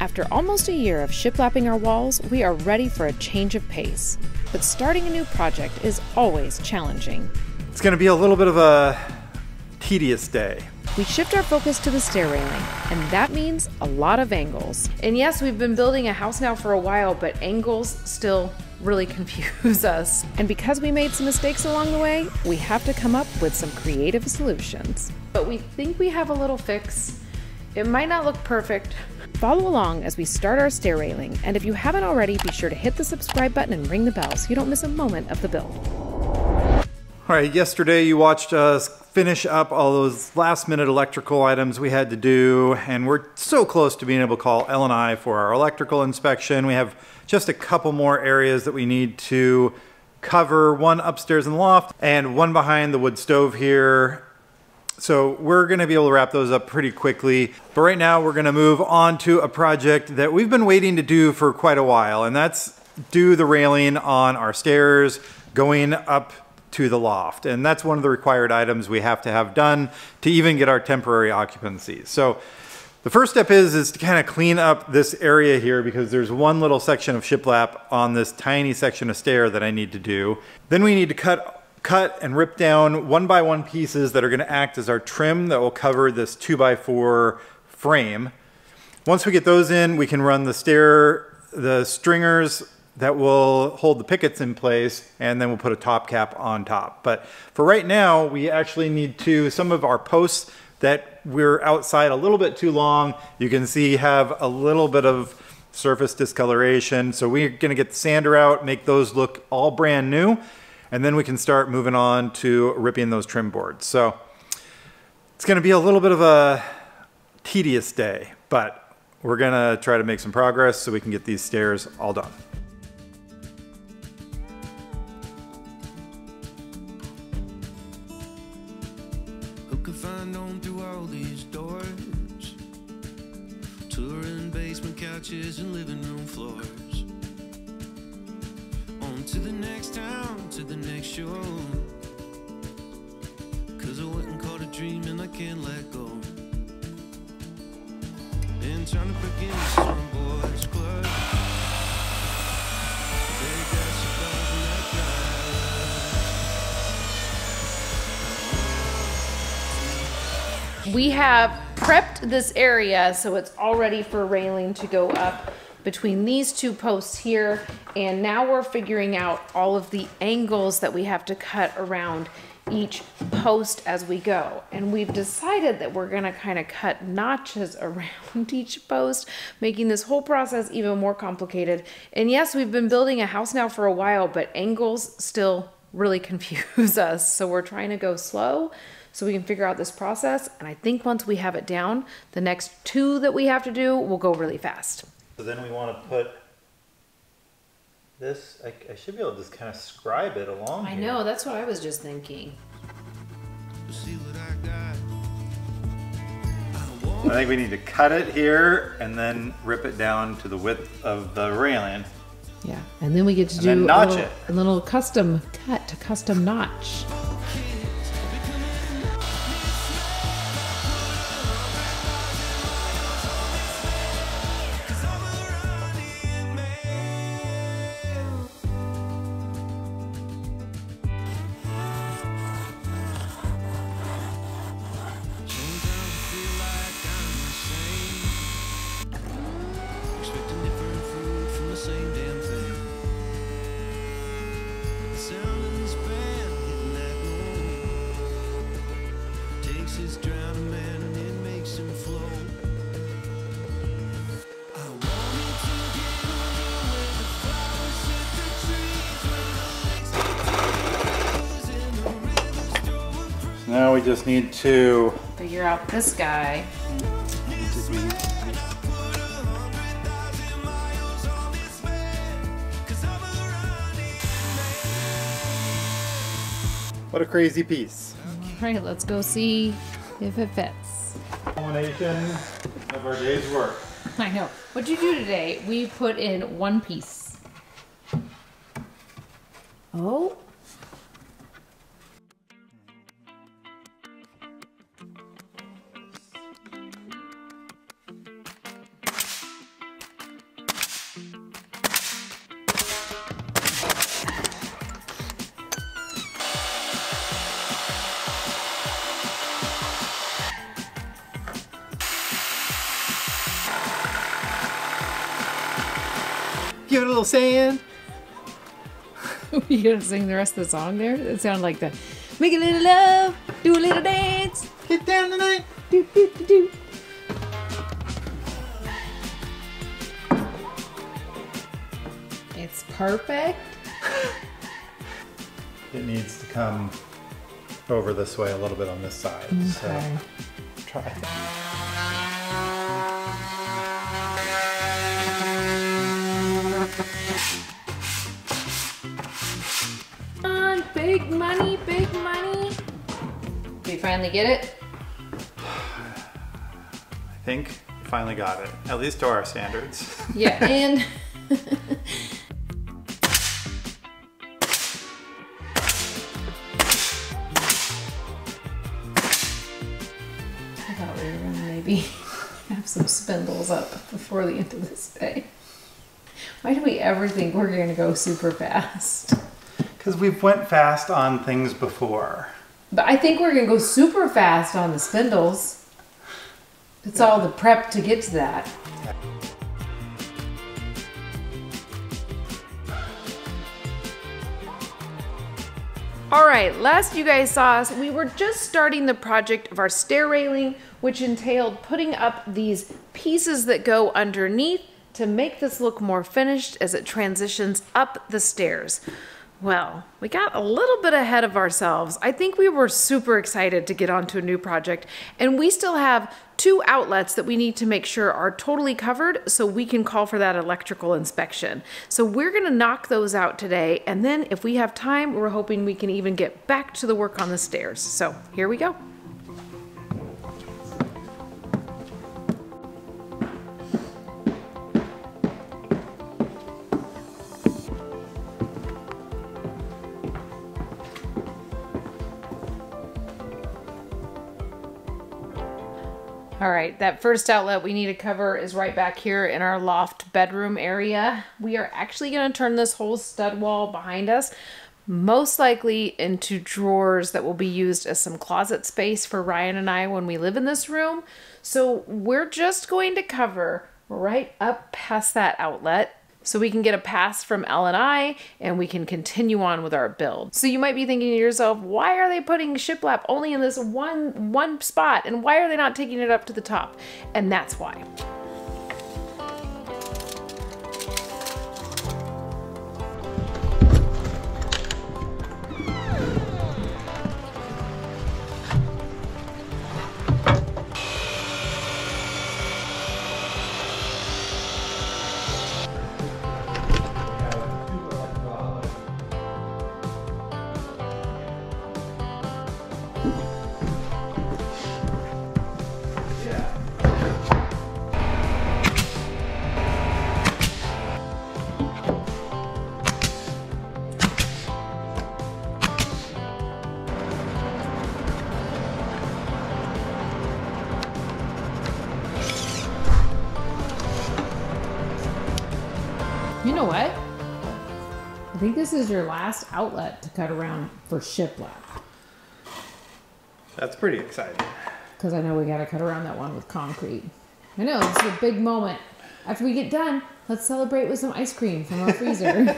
After almost a year of shiplapping our walls, we are ready for a change of pace. But starting a new project is always challenging. It's going to be a little bit of a tedious day. We shift our focus to the stair railing, and that means a lot of angles. And yes, we've been building a house now for a while, but angles still really confuse us. And because we made some mistakes along the way, we have to come up with some creative solutions. But we think we have a little fix. It might not look perfect. Follow along as we start our stair railing, and if you haven't already, be sure to hit the subscribe button and ring the bell so you don't miss a moment of the build. All right, yesterday you watched us finish up all those last minute electrical items we had to do, and we're so close to being able to call L&I for our electrical inspection. We have just a couple more areas that we need to cover, one upstairs in the loft and one behind the wood stove here. So we're gonna be able to wrap those up pretty quickly. But right now we're gonna move on to a project that we've been waiting to do for quite a while, and that's do the railing on our stairs going up to the loft. And that's one of the required items we have to have done to even get our temporary occupancy. So the first step is to kind of clean up this area here, because there's one little section of shiplap on this tiny section of stair that I need to do. Then we need to cut and rip down 1x1 pieces that are going to act as our trim that will cover this 2x4 frame. Once we get those in, we can run the stringers that will hold the pickets in place, and then we'll put a top cap on top. But for right now, we actually need some of our posts that we're outside a little bit too long. You can see have a little bit of surface discoloration. So we're gonna get the sander out, make those look all brand new, and then we can start moving on to ripping those trim boards. So it's gonna be a little bit of a tedious day, but we're gonna try to make some progress so we can get these stairs all done. Who could find on through all these doors? Touring basement couches and living room floors. On to the next town, to the next show. Cause I wouldn't call it a dream and I can't let go. Been trying to break into some boys' club. They got cigars in that drive. We have prepped this area so it's all ready for railing to go up between these two posts here, and now we're figuring out all of the angles that we have to cut around each post as we go. And we've decided that we're gonna kind of cut notches around each post, making this whole process even more complicated. And yes, we've been building a house now for a while, but angles still really confuse us. So we're trying to go slow so we can figure out this process. And I think once we have it down, the next two that we have to do will go really fast. So then we want to put this, I should be able to just kind of scribe it along I here. know, that's what I was just thinking. See what I got. I think we need to cut it here and then rip it down to the width of the railing. Yeah, and then we get to And do then notch it. a little custom cut, a custom notch. Now we just need to Figure out this guy. What a crazy piece. All right, let's go see if it fits. Culmination of our day's work. I know. What'd you do today? We put in one piece. Oh. Give it a little sand. You gonna sing the rest of the song there? It sounded like the make a little love, do a little dance. Get down tonight. Do, do, do, do. It's perfect. It needs to come over this way a little bit on this side. Okay. So try that. Come on, big money, big money. Did you finally get it? I think we finally got it, at least to our standards. Yeah, and I thought we were gonna maybe have some spindles up before the end of this day. Why do we ever think we're gonna go super fast? Because we've went fast on things before. But I think we're gonna go super fast on the spindles. It's all the prep to get to that. All right, last you guys saw us, we were just starting the project of our stair railing, which entailed putting up these pieces that go underneath to make this look more finished as it transitions up the stairs. Well, we got a little bit ahead of ourselves. I think we were super excited to get onto a new project, and we still have 2 outlets that we need to make sure are totally covered so we can call for that electrical inspection. So we're gonna knock those out today, and then if we have time, we're hoping we can even get back to the work on the stairs. So here we go. All right, that first outlet we need to cover is right back here in our loft bedroom area. We are actually gonna turn this whole stud wall behind us, most likely into drawers that will be used as some closet space for Ryan and I when we live in this room. So we're just going to cover right up past that outlet so we can get a pass from L&I and we can continue on with our build. So you might be thinking to yourself, why are they putting shiplap only in this one spot, and why are they not taking it up to the top? And that's why. You know what? I think this is your last outlet to cut around for shiplap. That's pretty exciting. Because I know we gotta cut around that one with concrete. I know, it's a big moment. After we get done, let's celebrate with some ice cream from our freezer.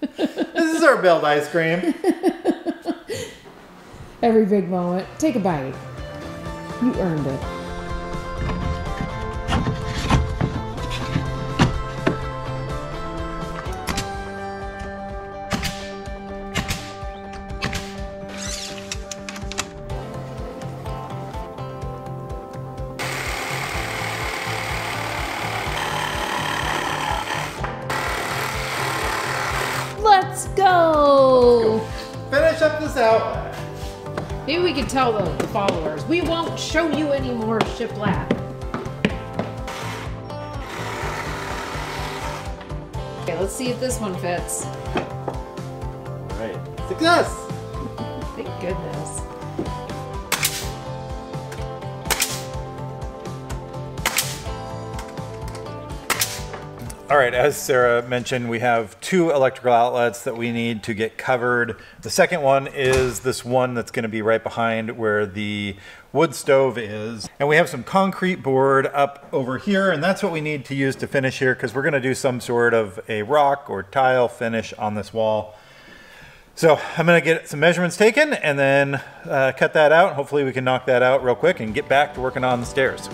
This is our build ice cream. Every big moment. Take a bite. You earned it. Let's go! Finish up this outlet. Maybe we could tell the followers, we won't show you any more shiplap. Okay, let's see if this one fits. All right, success. Thank goodness. All right, as Sarah mentioned, we have 2 electrical outlets that we need to get covered. The second one is this one that's going to be right behind where the wood stove is. And we have some concrete board up over here, and that's what we need to use to finish here because we're going to do some sort of a rock or tile finish on this wall. So I'm going to get some measurements taken and then cut that out. Hopefully we can knock that out real quick and get back to working on the stairs.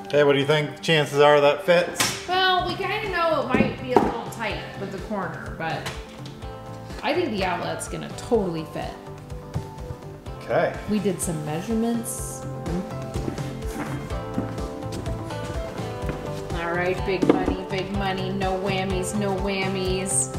Hey, what do you think chances are that fits? Well, we kind of know it might be a little tight with the corner, but I think the outlet's gonna totally fit. Okay. We did some measurements. All right, big money, no whammies, no whammies.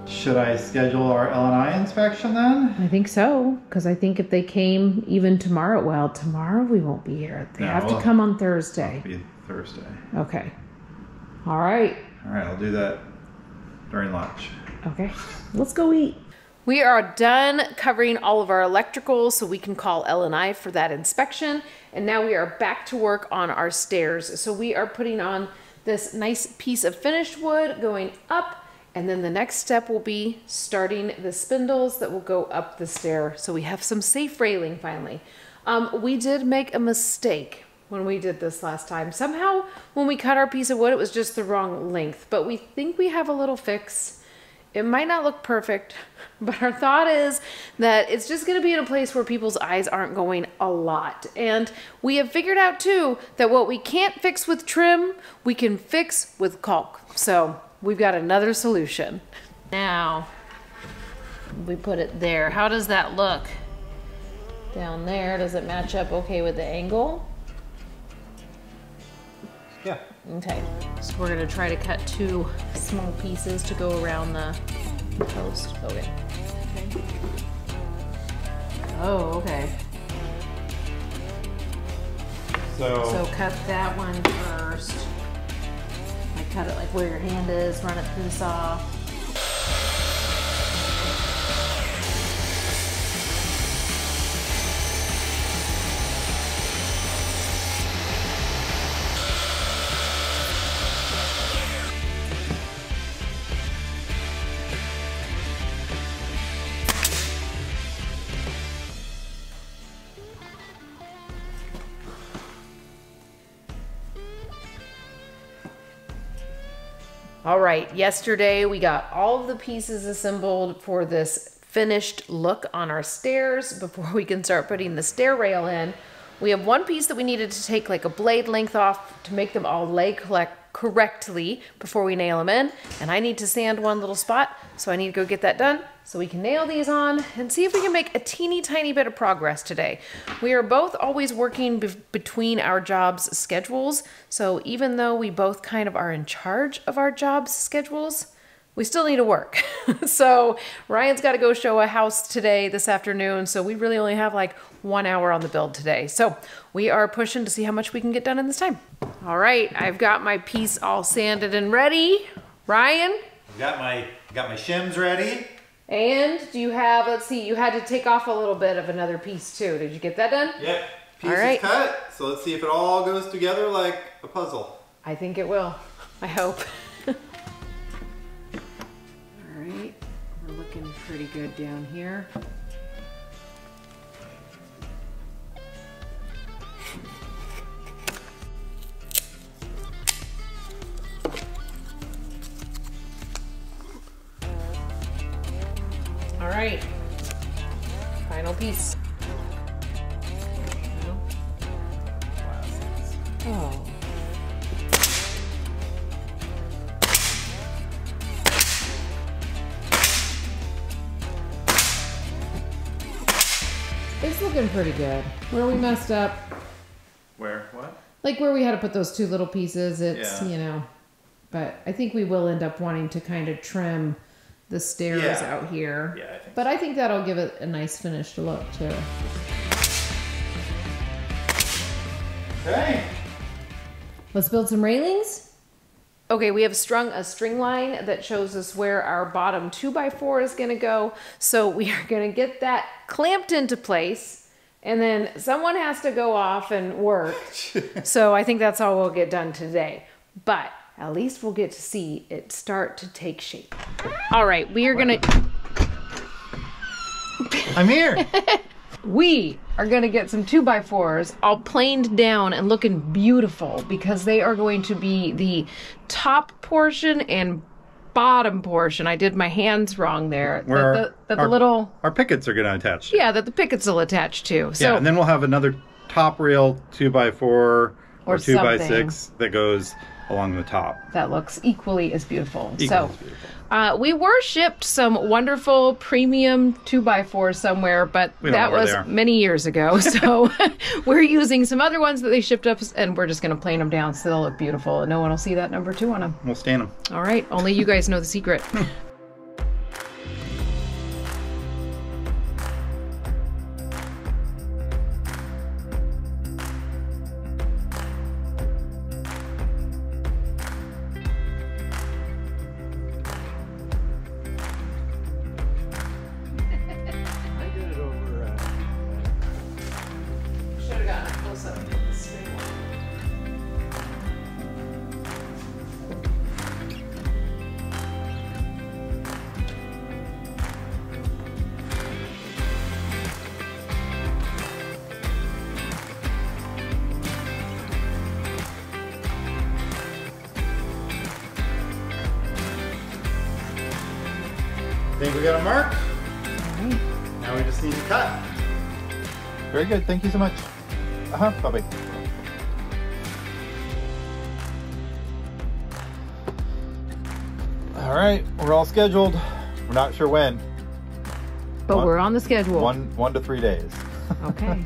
Should I schedule our L&I inspection then? I think so, because I think if they came even tomorrow, well, tomorrow we won't be here. They have to come on Thursday. It'll be Thursday. Okay. All right. All right, I'll do that during lunch. Okay, let's go eat. We are done covering all of our electrical, so we can call L&I for that inspection. And now we are back to work on our stairs. So we are putting on this nice piece of finished wood going up. And then the next step will be starting the spindles that will go up the stair. So we have some safe railing finally. We did make a mistake when we did this last time. Somehow when we cut our piece of wood, it was just the wrong length, but we think we have a little fix. It might not look perfect, but our thought is that it's just gonna be in a place where people's eyes aren't going a lot. And we have figured out too, that what we can't fix with trim, we can fix with caulk. So we've got another solution. Now, we put it there. How does that look? Down there, does it match up okay with the angle? Yeah. Okay, so we're gonna try to cut 2 small pieces to go around the post. Okay. Oh, okay. So cut that one first. Cut it like where your hand is, run it through the saw. All right, yesterday we got all of the pieces assembled for this finished look on our stairs before we can start putting the stair rail in. We have one piece that we needed to take like a blade length off to make them all lay correctly before we nail them in. And I need to sand one little spot, so I need to go get that done so we can nail these on and see if we can make a teeny tiny bit of progress today. We are both always working between our jobs' schedules, so even though we both kind of are in charge of our jobs' schedules, we still need to work. So Ryan's got to go show a house today, this afternoon, so we really only have like 1 hour on the build today. So we are pushing to see how much we can get done in this time. All right, I've got my piece all sanded and ready. Ryan? Got my shims ready. And do you have, let's see, you had to take off a little bit of another piece too. Did you get that done? Yep, piece all right. is cut. So let's see if it all goes together like a puzzle. I think it will, I hope. All right, we're looking pretty good down here. All right, final piece. Oh. It's looking pretty good. Where we messed up. Where? What? Like where we had to put those 2 little pieces, it's, Yeah. you know. But I think we will end up wanting to kind of trim the stairs out here. Yeah, I think but I think that'll give it a nice finished look too. Okay. Let's build some railings. Okay, we have strung a string line that shows us where our bottom 2x4 is gonna go. So we are gonna get that clamped into place, and then someone has to go off and work. So I think that's all we'll get done today. But at least we'll get to see it start to take shape. All right, we are gonna... I'm here. We are gonna get some 2x4s all planed down and looking beautiful, because they are going to be the top portion and bottom portion. I did my hands wrong there. Where our pickets are gonna attach. Yeah, that the pickets will attach to. So, yeah, and then we'll have another top rail 2x4 or 2x6 something that goes along the top. that looks equally as beautiful. Equally So as beautiful. we were shipped some wonderful premium 2x4s somewhere, but We don't that know where was they are. many years ago. So we're using some other ones that they shipped us, and we're just going to plane them down so they'll look beautiful, and no one will see that number 2 on them. We'll stain them. All right, only you guys know the secret. I did it over. Should have gotten a close up of the string line. Think we got a mark? Now we just need to cut. Very good. Thank you so much. Bye-bye. All right, we're all scheduled. We're not sure when. But we're on the schedule. One to 3 days. Okay.